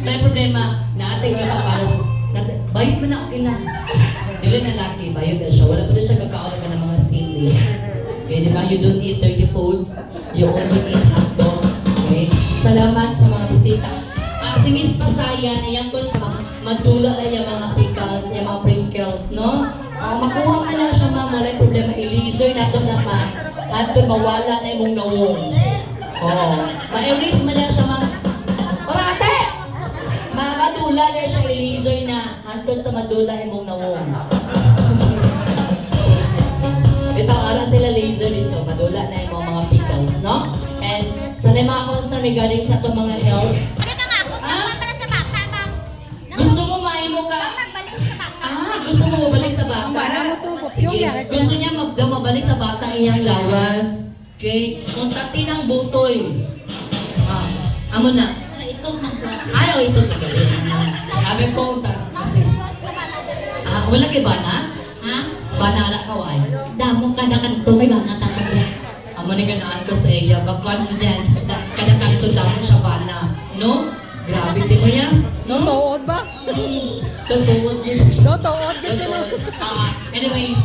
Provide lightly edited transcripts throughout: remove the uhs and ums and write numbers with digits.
may problema, natin kita para bayot mo na, okay na. Dili na laki, bayot na siya. Wala pa doon siya kakaon ka ng mga sili. Okay, di ba? You don't eat 30 foods. You only eat hotdog. Okay? Salamat sa mga bisita. Si Miss Pasaya, ayan ko sa madula lang yung mga pickles, yung mga prinkles, no? Makuha mo na siya, ma'am. Wala yung problema. I-laser na ito naman. At mawala na yung nawong. Oo. Ma-erase mo na siya, ma'am. Ate! Madula na siya i-laser na. Hantod sa madula yung nawong. Ito, ara sila laser dito. Madula na yung mga pickles, no? And sa mga concern regarding sa itong mga health, gusto mo maimo ka? Gusto mo mabalik sa bata? Sige, gusto niya mabalik sa bata iyang lawas. Okay? Kung tati ng butoy. Amo na. Ayaw ito magaling. Sabi ko, kasi. Wala kay bana? Ha? Bana na kaway. Damo ka na kanto, may bana takot niya. Amo ni ganaan ko sa iya. Mag-confidence. Kada kanto damo siya bana. No? Grabe, di mo yan? No? Tutuod ba? Tutuod yun. Tutuod yun. Anyways,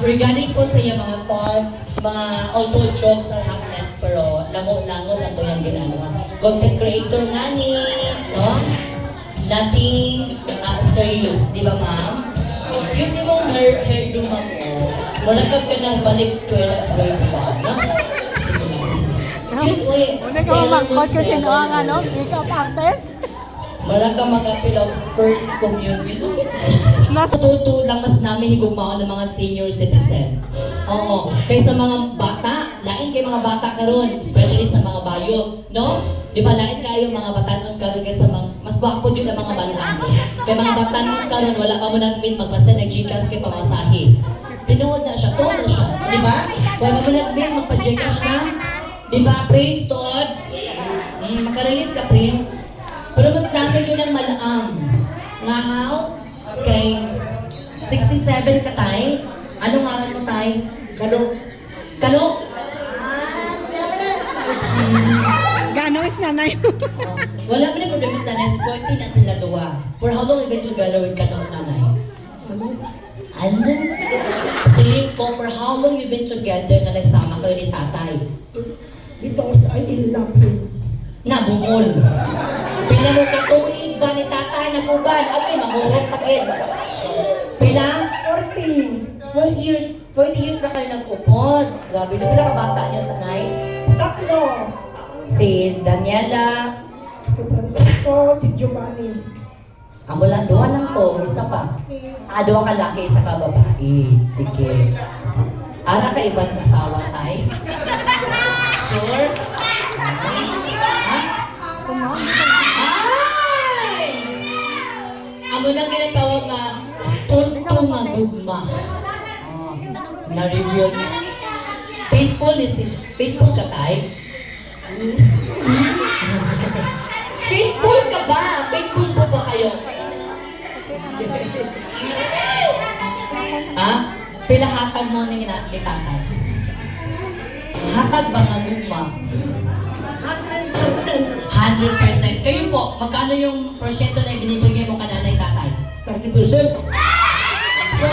regarding po sa iyo mga thoughts, mga although jokes are happiness, pero lango-lango lang to yung ginagawa. Content creator nga ni, no? Nothing serious, di ba ma'am? Yun yung mong hairdo ma'am mo. Malagag ka na balik square at grade 1, no? Una ka mamangkot kasi noong ano, makeup artist. Wala ka mag-appeal of first community. Natuto lang mas namin higugmaon ng mga senior citizen. Oo. Kaysa mga bata, lain kay mga bata karon, especially sa mga bayo, no? Di ba lain kayo mga batanon karon kaysa mas bako jud ang mga balaan. Kay mga batanon karon wala pa mo nang magpasa nag-Gcash kay pamasahe. Tinuod na siya, todo siya, di ba? Wala pa mo nang magpa-Gcash na. Di ba, Prince, Todd? Makarelate ka, Prince. Pero mas dami yun ang malaam. Nga how? Kay 67 ka, tay? Anong ngaran mo, tay? Kalo. Kalo? Gano'ng is nanay. Wala mo na problema sa nanay. 40 na sila duwa. For how long you been together with Kalo, nanay? Ano? Silip ko, for how long you been together na nagsama kayo ni tatay? Because I in love him. Nabungol. Pila mo katuig ba ni tatay na kuban? Okay, mamuhot pa kayo. Pila? 40. 40 years na kayo nag-upod. Grabe na pila kabata niyo, tanay. Tatlo. Si Daniela. Si Francisco, si Giovanni. Amo lang, duwa lang to. Isa pa. Duwa ka laki, isa ka babae. Sige. Ara ka ibang asawa, tay? Sure? Ha? Ay! Amo lang ginatawag nga, tunto nga gugma. Na-reveal. Faithful ka, tay? Faithful ka ba? Faithful po ba kayo? Pinahatag mo ni tatay. Hatag ba nga gugma? 100%. Kayo po, magkano yung porsyento na binibigay mo ka nanay tatay? 30%. So,